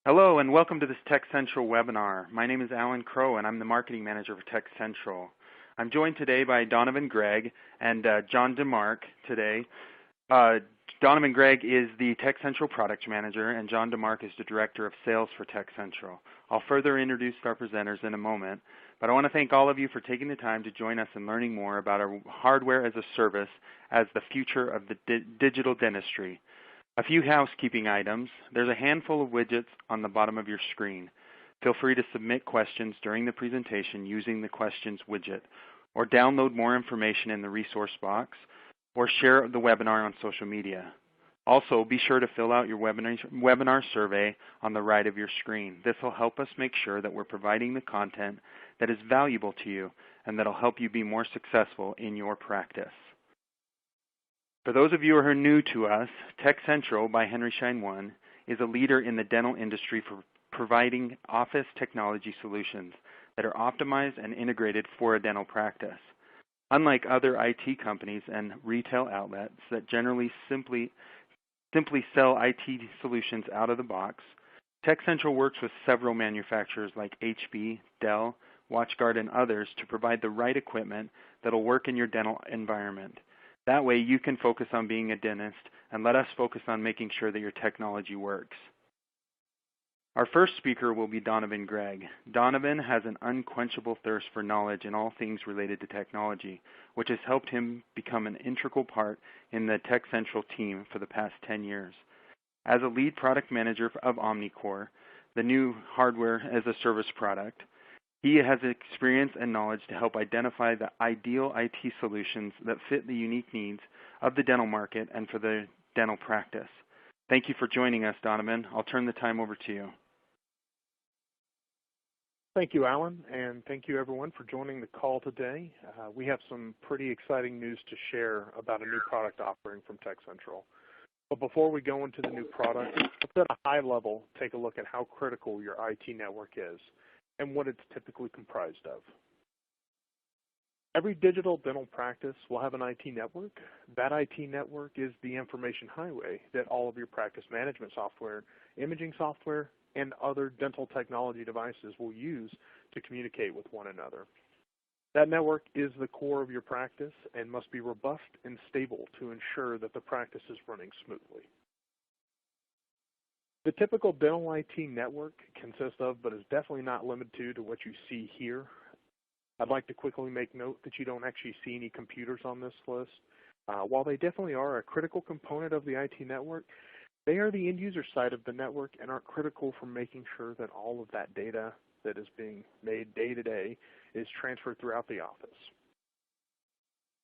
Hello and welcome to this Tech Central webinar. My name is Alan Crow and I'm the Marketing Manager for Tech Central. I'm joined today by Donovan Gregg and John DeMark today. Donovan Gregg is the Tech Central Product Manager and John DeMark is the Director of Sales for Tech Central. I'll further introduce our presenters in a moment, but I want to thank all of you for taking the time to join us in learning more about our hardware as a service as the future of the digital dentistry. A few housekeeping items. There's a handful of widgets on the bottom of your screen. Feel free to submit questions during the presentation using the questions widget, or download more information in the resource box, or share the webinar on social media. Also, be sure to fill out your webinar survey on the right of your screen. This will help us make sure that we're providing the content that is valuable to you and that will help you be more successful in your practice. For those of you who are new to us, Tech Central by Henry Schein One is a leader in the dental industry for providing office technology solutions that are optimized and integrated for a dental practice. Unlike other IT companies and retail outlets that generally simply sell IT solutions out of the box, Tech Central works with several manufacturers like HP, Dell, WatchGuard, and others to provide the right equipment that will work in your dental environment. That way you can focus on being a dentist and let us focus on making sure that your technology works. Our first speaker will be Donovan Gregg. Donovan has an unquenchable thirst for knowledge in all things related to technology, which has helped him become an integral part in the Tech Central team for the past 10 years. As a lead product manager of Omnicore, the new hardware as a service product, he has experience and knowledge to help identify the ideal IT solutions that fit the unique needs of the dental market and for the dental practice. Thank you for joining us, Donovan. I'll turn the time over to you. Thank you, Alan, and thank you everyone for joining the call today. We have some pretty exciting news to share about a new product offering from Tech Central. But before we go into the new product, let's at a high level take a look at how critical your IT network is and what it's typically comprised of. Every digital dental practice will have an IT network. That IT network is the information highway that all of your practice management software, imaging software, and other dental technology devices will use to communicate with one another. That network is the core of your practice and must be robust and stable to ensure that the practice is running smoothly. The typical dental IT network consists of, but is definitely not limited to what you see here. I'd like to quickly make note that you don't actually see any computers on this list. While they definitely are a critical component of the IT network, they are the end user side of the network and are critical for making sure that all of that data that is being made day to day is transferred throughout the office.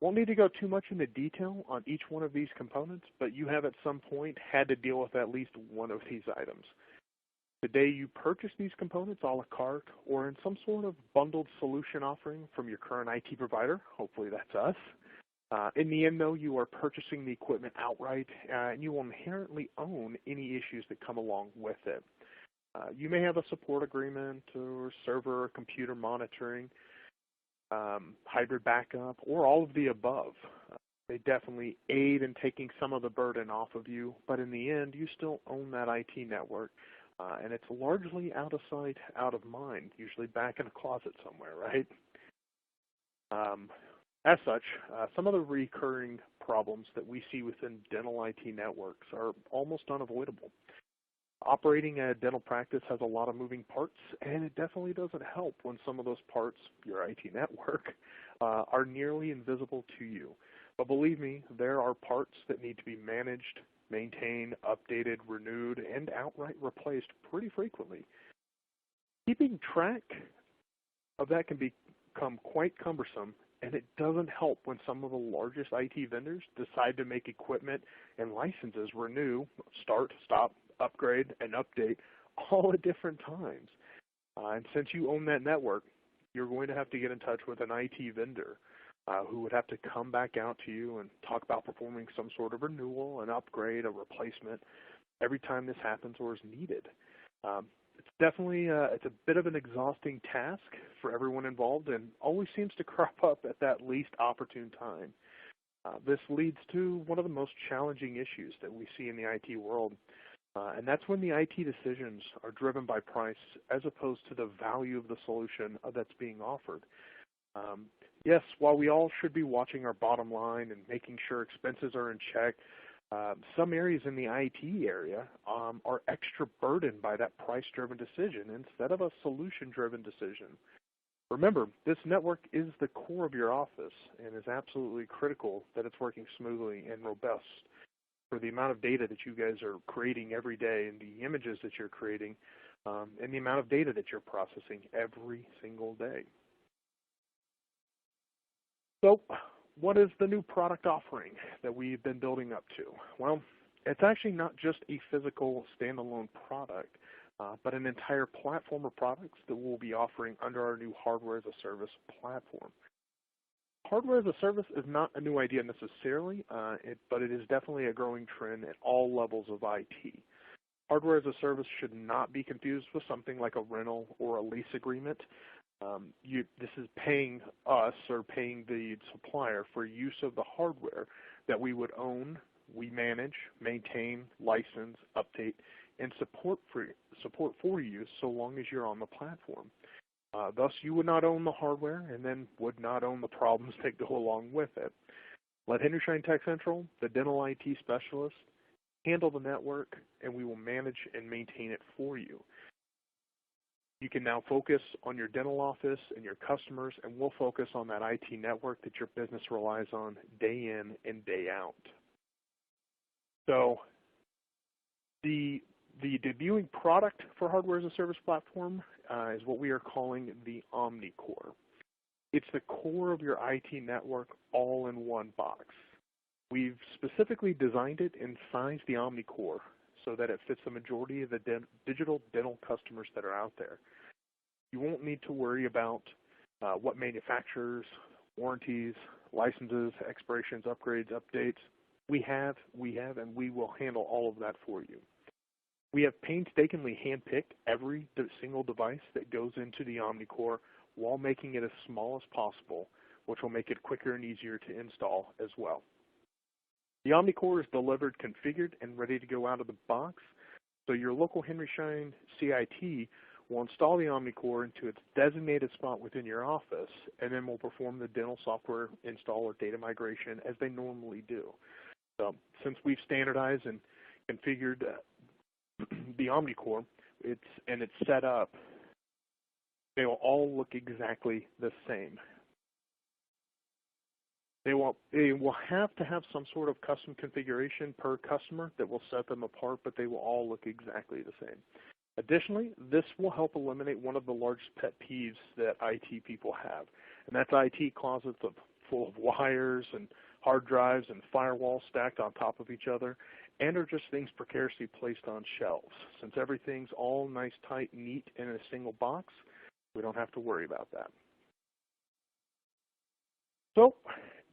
Won't need to go too much into detail on each one of these components, but you have at some point had to deal with at least one of these items. The day you purchase these components a la carte or in some sort of bundled solution offering from your current IT provider, hopefully that's us. In the end though, you are purchasing the equipment outright and you will inherently own any issues that come along with it. You may have a support agreement or server or computer monitoring, hybrid backup, or all of the above. They definitely aid in taking some of the burden off of you, but in the end, you still own that IT network, and it's largely out of sight, out of mind, usually back in a closet somewhere, right? As such, some of the recurring problems that we see within dental IT networks are almost unavoidable. Operating a dental practice has a lot of moving parts, and it definitely doesn't help when some of those parts, your IT network, are nearly invisible to you. But believe me, there are parts that need to be managed, maintained, updated, renewed, and outright replaced pretty frequently. Keeping track of that can become quite cumbersome, and it doesn't help when some of the largest IT vendors decide to make equipment and licenses renew, start, stop, upgrade, and update all at different times. And since you own that network, you're going to have to get in touch with an IT vendor who would have to come back out to you and talk about performing some sort of renewal, an upgrade, a replacement every time this happens or is needed. It's definitely it's a bit of an exhausting task for everyone involved and always seems to crop up at that least opportune time. This leads to one of the most challenging issues that we see in the IT world, And that's when the IT decisions are driven by price as opposed to the value of the solution that's being offered. Yes, while we all should be watching our bottom line and making sure expenses are in check, some areas in the IT area are extra burdened by that price-driven decision instead of a solution-driven decision. Remember, this network is the core of your office and is absolutely critical that it's working smoothly and robust for the amount of data that you guys are creating every day and the images that you're creating and the amount of data that you're processing every single day. So, what is the new product offering that we've been building up to? Well, it's actually not just a physical standalone product, but an entire platform of products that we'll be offering under our new Hardware as a Service platform. Hardware as a Service is not a new idea necessarily, but it is definitely a growing trend at all levels of IT. Hardware as a Service should not be confused with something like a rental or a lease agreement. This is paying us or paying the supplier for use of the hardware that we would own, we manage, maintain, license, update, and support for you so long as you're on the platform. Thus, you would not own the hardware and then would not own the problems that go along with it. Let Henry Schein Tech Central, the dental IT specialist, handle the network, and we will manage and maintain it for you. You can now focus on your dental office and your customers, and we'll focus on that IT network that your business relies on day in and day out. So the debuting product for Hardware as a Service platform is what we are calling the Omnicore. It's the core of your IT network all in one box. We've specifically designed it and sized the Omnicore so that it fits the majority of the digital dental customers that are out there. You won't need to worry about what manufacturers, warranties, licenses, expirations, upgrades, updates. We have, and we will handle all of that for you. We have painstakingly handpicked every single device that goes into the Omnicore while making it as small as possible, which will make it quicker and easier to install as well. The Omnicore is delivered, configured, and ready to go out of the box, so your local Henry Schein CIT will install the Omnicore into its designated spot within your office, and then will perform the dental software install or data migration as they normally do. So, since we've standardized and configured the Omnicore, it's set up, they will all look exactly the same. They will have to have some sort of custom configuration per customer that will set them apart, but they will all look exactly the same. Additionally, this will help eliminate one of the largest pet peeves that IT people have, and that's IT closets full of wires and hard drives and firewalls stacked on top of each other, and are just things precariously placed on shelves. Since everything's all nice, tight, neat in a single box, we don't have to worry about that. So,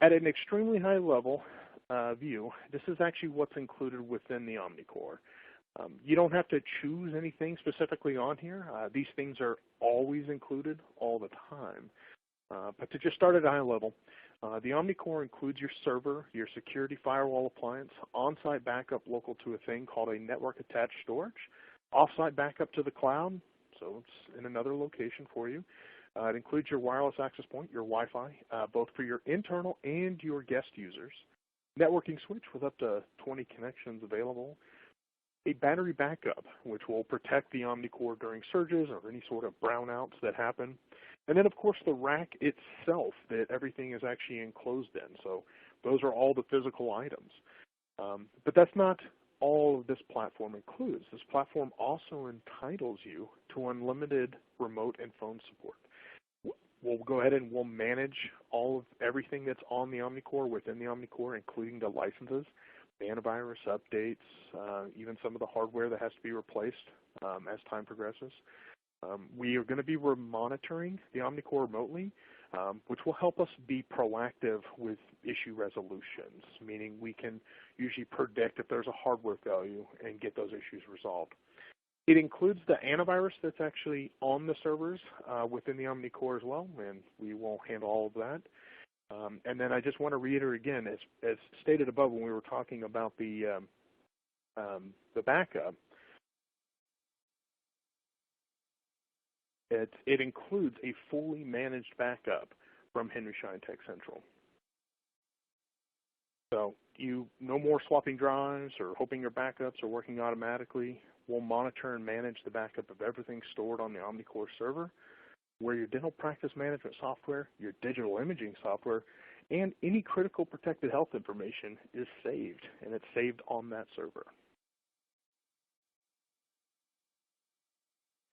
at an extremely high level view, this is actually what's included within the Omnicore. You don't have to choose anything specifically on here. These things are always included all the time. But to just start at a high level, the Omnicore includes your server, your security firewall appliance, on-site backup local to a thing called a network-attached storage, off-site backup to the cloud, so it's in another location for you. It includes your wireless access point, your Wi-Fi, both for your internal and your guest users, networking switch with up to 20 connections available, a battery backup, which will protect the Omnicore during surges or any sort of brownouts that happen, and then, of course, the rack itself that everything is actually enclosed in. So those are all the physical items. But that's not all this platform includes. This platform also entitles you to unlimited remote and phone support. We'll go ahead and we'll manage everything that's on the Omnicore within the Omnicore, including the licenses, the antivirus updates, even some of the hardware that has to be replaced as time progresses. We are going to be monitoring the Omnicore remotely, which will help us be proactive with issue resolutions, meaning we can usually predict if there's a hardware failure and get those issues resolved. It includes the antivirus that's actually on the servers within the Omnicore as well, and we will handle all of that. And then I just want to reiterate again, as stated above when we were talking about the backup, It includes a fully managed backup from Henry Schein Tech Central. So no more swapping drives or hoping your backups are working automatically. We'll monitor and manage the backup of everything stored on the Omnicore server, where your dental practice management software, your digital imaging software, and any critical protected health information is saved, and it's saved on that server.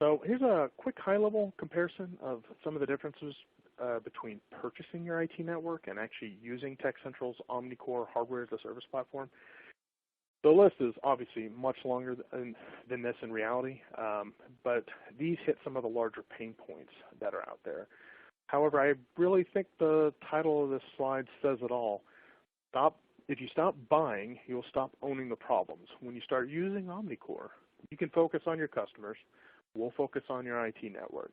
So here's a quick high-level comparison of some of the differences between purchasing your IT network and actually using Tech Central's Omnicore hardware as a service platform. The list is obviously much longer than this in reality, but these hit some of the larger pain points that are out there. However, I really think the title of this slide says it all. If you stop buying, you'll stop owning the problems. When you start using Omnicore, you can focus on your customers. We'll focus on your IT network.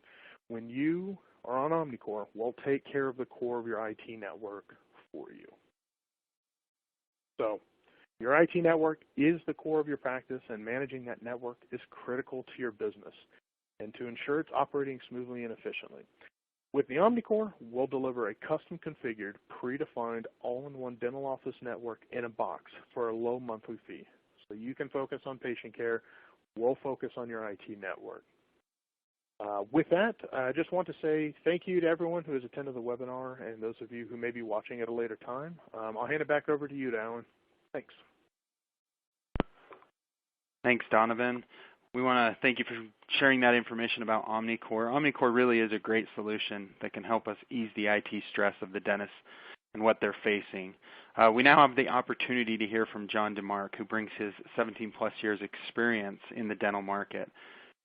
When you are on Omnicore, we'll take care of the core of your IT network for you. So your IT network is the core of your practice, and managing that network is critical to your business and to ensure it's operating smoothly and efficiently. With the Omnicore, we'll deliver a custom-configured, predefined, all-in-one dental office network in a box for a low monthly fee. So you can focus on patient care. We'll focus on your IT network. With that, I just want to say thank you to everyone who has attended the webinar and those of you who may be watching at a later time. I'll hand it back over to you, Alan. Thanks. Thanks, Donovan. We want to thank you for sharing that information about Omnicore. Omnicore really is a great solution that can help us ease the IT stress of the dentists and what they're facing. We now have the opportunity to hear from John DeMark, who brings his 17-plus years experience in the dental market.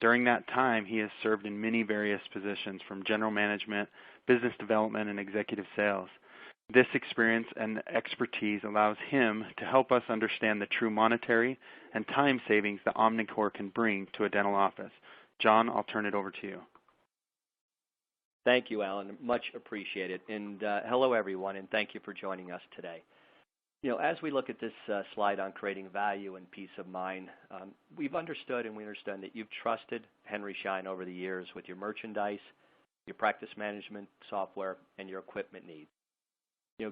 During that time, he has served in many various positions, from general management, business development, and executive sales. This experience and expertise allows him to help us understand the true monetary and time savings that Omnicore can bring to a dental office. John, I'll turn it over to you. Thank you, Alan. Much appreciated. And hello, everyone, and thank you for joining us today. As we look at this slide on creating value and peace of mind, we've understood and we understand that you've trusted Henry Schein over the years with your merchandise, your practice management software, and your equipment needs.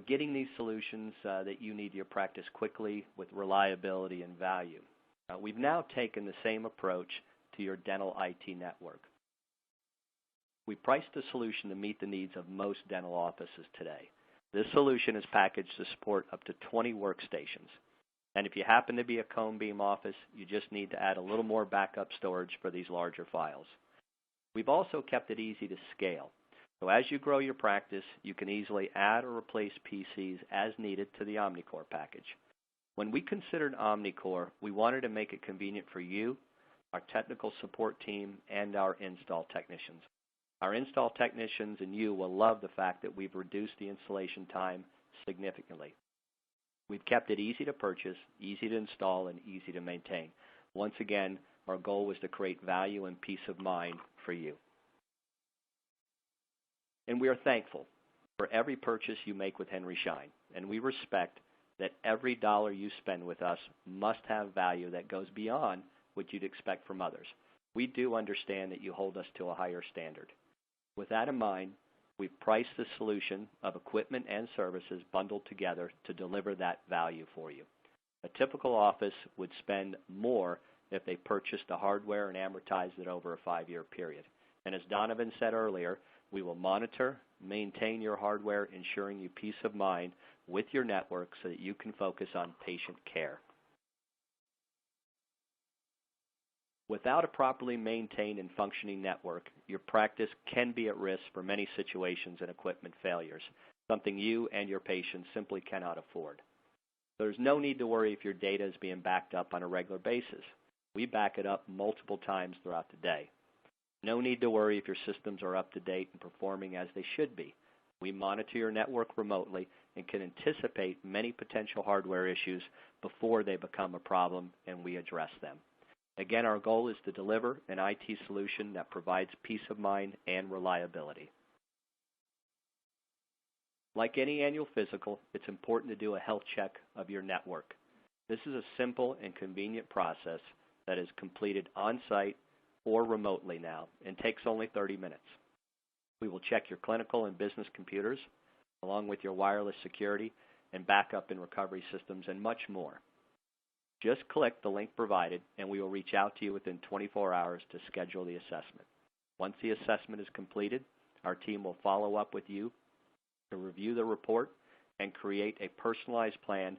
Getting these solutions that you need to your practice quickly with reliability and value. We've now taken the same approach to your dental IT network. We priced the solution to meet the needs of most dental offices today. This solution is packaged to support up to 20 workstations. And if you happen to be a cone beam office, you just need to add a little more backup storage for these larger files. We've also kept it easy to scale. So as you grow your practice, you can easily add or replace PCs as needed to the Omnicore package. When we considered Omnicore, we wanted to make it convenient for you, our technical support team, and our install technicians. Our install technicians and you will love the fact that we've reduced the installation time significantly. We've kept it easy to purchase, easy to install, and easy to maintain. Once again, our goal was to create value and peace of mind for you. And we are thankful for every purchase you make with Henry Schein, and we respect that every dollar you spend with us must have value that goes beyond what you'd expect from others. We do understand that you hold us to a higher standard. With that in mind, we've priced the solution of equipment and services bundled together to deliver that value for you. A typical office would spend more if they purchased the hardware and amortized it over a 5-year period. And as Donovan said earlier, we will monitor, maintain your hardware, ensuring you peace of mind with your network so that you can focus on patient care. Without a properly maintained and functioning network, your practice can be at risk for many situations and equipment failures, something you and your patients simply cannot afford. There's no need to worry if your data is being backed up on a regular basis. We back it up multiple times throughout the day. No need to worry if your systems are up to date and performing as they should be. We monitor your network remotely and can anticipate many potential hardware issues before they become a problem, and we address them. Again, our goal is to deliver an IT solution that provides peace of mind and reliability. Like any annual physical, it's important to do a health check of your network. This is a simple and convenient process that is completed on-site or remotely now and takes only 30 minutes. We will check your clinical and business computers, along with your wireless security and backup and recovery systems and much more. Just click the link provided and we will reach out to you within 24 hours to schedule the assessment. Once the assessment is completed, our team will follow up with you to review the report and create a personalized plan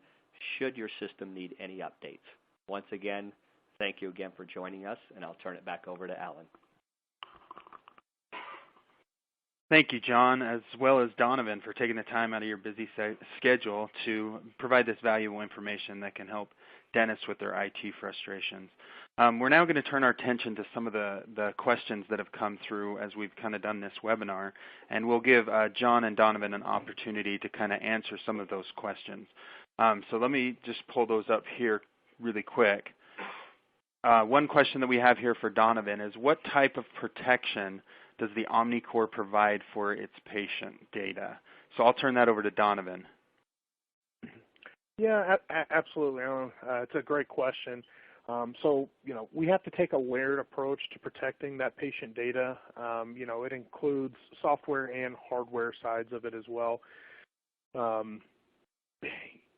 should your system need any updates. Once again, thank you again for joining us, and I'll turn it back over to Alan. Thank you, John, as well as Donovan, for taking the time out of your busy schedule to provide this valuable information that can help dentists with their IT frustrations. We're now going to turn our attention to some of the questions that have come through as we've kind of done this webinar, and we'll give John and Donovan an opportunity to kind of answer some of those questions. So let me just pull those up here really quick. One question that we have here for Donovan is, what type of protection does the Omnicore provide for its patient data? So I'll turn that over to Donovan. Yeah, absolutely, Alan. It's a great question. So, we have to take a layered approach to protecting that patient data. It includes software and hardware sides of it as well.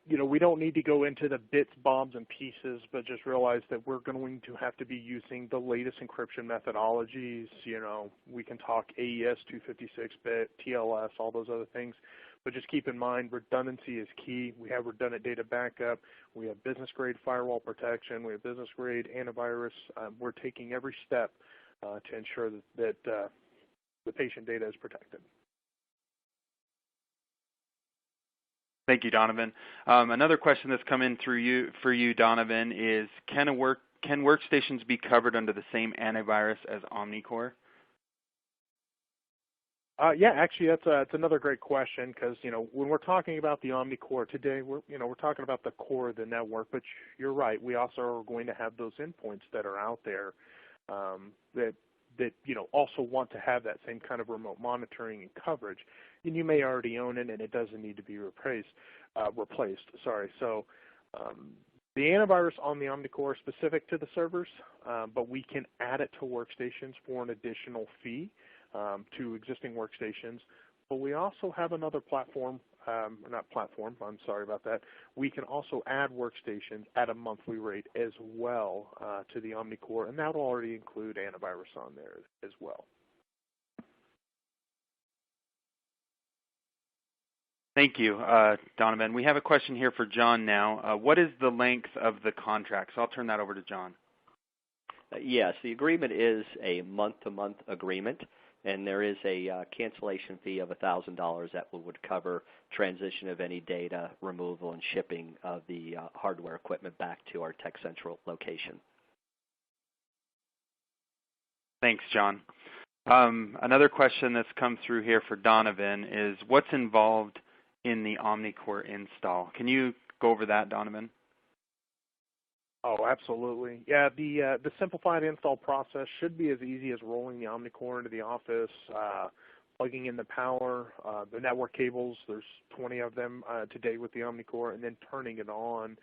We don't need to go into the bits, bobs, and pieces, but just realize that we're going to have to be using the latest encryption methodologies. We can talk AES 256-bit, TLS, all those other things. But just keep in mind, redundancy is key. We have redundant data backup. We have business-grade firewall protection. We have business-grade antivirus. We're taking every step to ensure that the patient data is protected. Thank you, Donovan. Another question that's come in for you, Donovan, is can workstations be covered under the same antivirus as Omnicore? Yeah, actually, that's another great question, because when we're talking about the Omnicore today, we're talking about the core of the network. But you're right, we also are going to have those endpoints that are out there that also want to have that same kind of remote monitoring and coverage. And you may already own it, and it doesn't need to be replaced. So the antivirus on the Omnicore is specific to the servers, but we can add it to workstations for an additional fee to existing workstations. But we also have another platform, I'm sorry about that. We can also add workstations at a monthly rate as well to the Omnicore, and that will already include antivirus on there as well. Thank you, Donovan. We have a question here for John now. What is the length of the contract? So I'll turn that over to John. Yes, the agreement is a month-to-month agreement, and there is a cancellation fee of $1,000 that would cover transition of any data, removal, and shipping of the hardware equipment back to our TechCentral location. Thanks, John. Another question that's come through here for Donovan is, what's involved in the Omnicore install? Can you go over that, Donovan? Oh, absolutely. Yeah, the simplified install process should be as easy as rolling the Omnicore into the office, plugging in the power, the network cables. There's 20 of them today with the Omnicore, and then turning it on.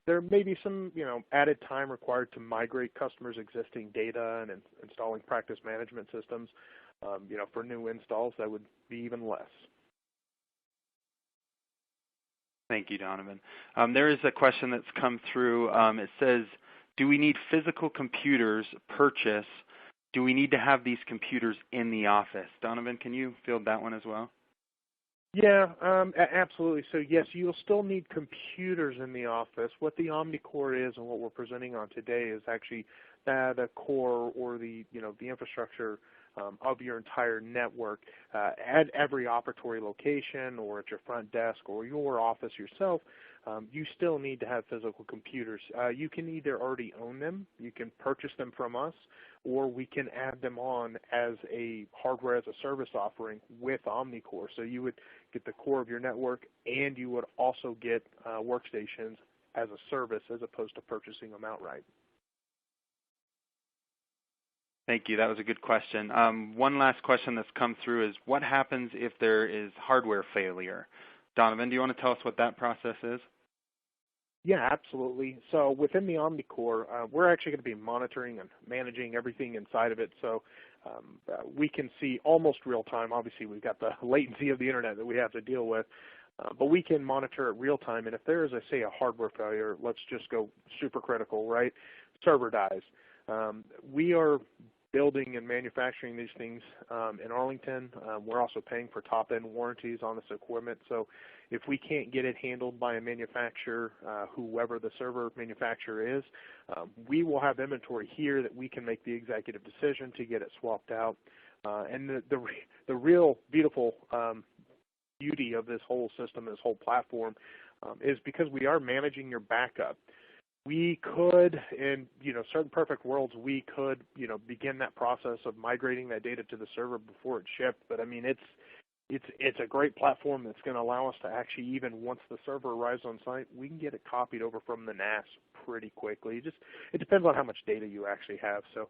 There may be some, added time required to migrate customers' existing data and installing practice management systems. For new installs, that would be even less. Thank you, Donovan. There is a question that's come through. It says, do we need physical computers purchased? Do we need to have these computers in the office? Donovan, can you field that one as well? Yeah, absolutely. So yes, you'll still need computers in the office. What the Omnicore is and what we're presenting on today is actually the core, or the infrastructure of your entire network at every operatory location, or at your front desk, or your office yourself. You still need to have physical computers. You can either already own them, you can purchase them from us, or we can add them on as a hardware as a service offering with Omnicore. So you would get the core of your network, and you would also get workstations as a service as opposed to purchasing them outright. Thank you. That was a good question. One last question that's come through is, what happens if there is hardware failure? Donovan, do you want to tell us what that process is? Yeah, absolutely. So within the Omnicore, we're actually going to be monitoring and managing everything inside of it. So we can see almost real time. Obviously, we've got the latency of the internet that we have to deal with, but we can monitor it real time. And if there is, say, a hardware failure, let's just go super critical, right? Server dies. We are building and manufacturing these things in Arlington. We're also paying for top-end warranties on this equipment. So if we can't get it handled by a manufacturer, whoever the server manufacturer is, we will have inventory here that we can make the executive decision to get it swapped out. And the real beautiful beauty of this whole system, this whole platform, is because we are managing your backup. We could, in certain perfect worlds, we could begin that process of migrating that data to the server before it shipped. But I mean, it's a great platform that's going to allow us to actually, even once the server arrives on site, we can get it copied over from the NAS pretty quickly. It depends on how much data you actually have. So,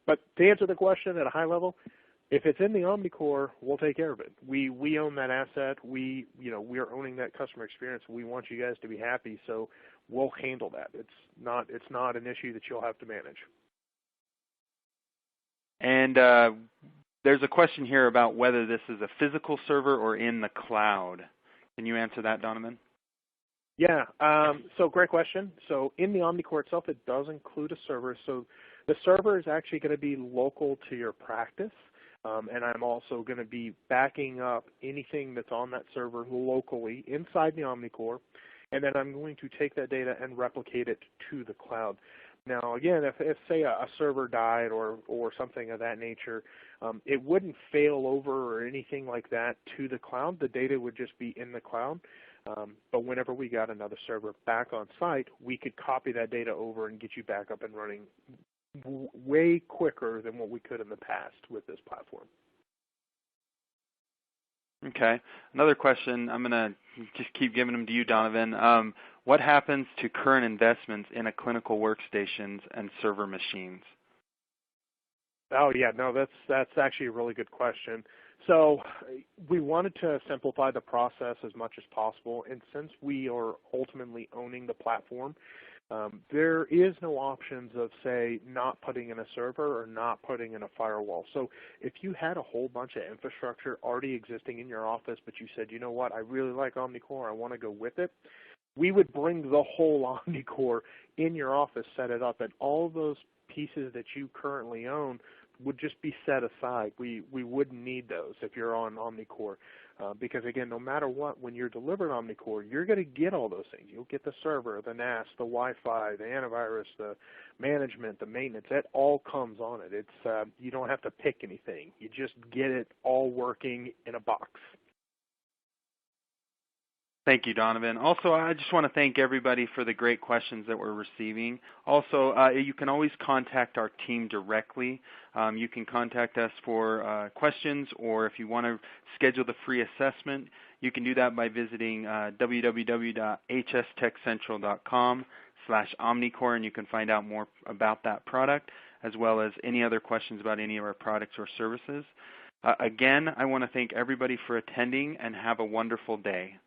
but to answer the question at a high level, if it's in the Omnicore, we'll take care of it. We own that asset. We are owning that customer experience. We want you guys to be happy, so we'll handle that. It's not an issue that you'll have to manage. And there's a question here about whether this is a physical server or in the cloud. Can you answer that, Donovan? Yeah, so great question. So in the Omnicore itself, it does include a server. So the server is actually going to be local to your practice. And I'm also going to be backing up anything that's on that server locally inside the Omnicore, and then I'm going to take that data and replicate it to the cloud. Now, again, if say a server died or something of that nature, it wouldn't fail over or anything like that to the cloud. The data would just be in the cloud. But whenever we got another server back on site, we could copy that data over and get you back up and running way quicker than what we could in the past with this platform. Okay. Another question. I'm going to just keep giving them to you, Donovan. What happens to current investments in a clinical workstations and server machines? Oh, yeah. No, that's actually a really good question. So we wanted to simplify the process as much as possible, and since we are ultimately owning the platform, there is no options of, say, not putting in a server or not putting in a firewall. So if you had a whole bunch of infrastructure already existing in your office, but you said, you know what, I really like Omnicore, I want to go with it, we would bring the whole Omnicore in your office, set it up, and all those pieces that you currently own would just be set aside. We wouldn't need those if you're on Omnicore. Because, again, no matter what, when you're delivered Omnicore, you're going to get all those things. You'll get the server, the NAS, the Wi-Fi, the antivirus, the management, the maintenance. That all comes on it. It's you don't have to pick anything. You just get it all working in a box. Thank you, Donovan. Also, I just want to thank everybody for the great questions that we're receiving. Also, you can always contact our team directly. You can contact us for questions, or if you want to schedule the free assessment, you can do that by visiting www.hstechcentral.com/Omnicore, and you can find out more about that product, as well as any other questions about any of our products or services. Again, I want to thank everybody for attending, and have a wonderful day.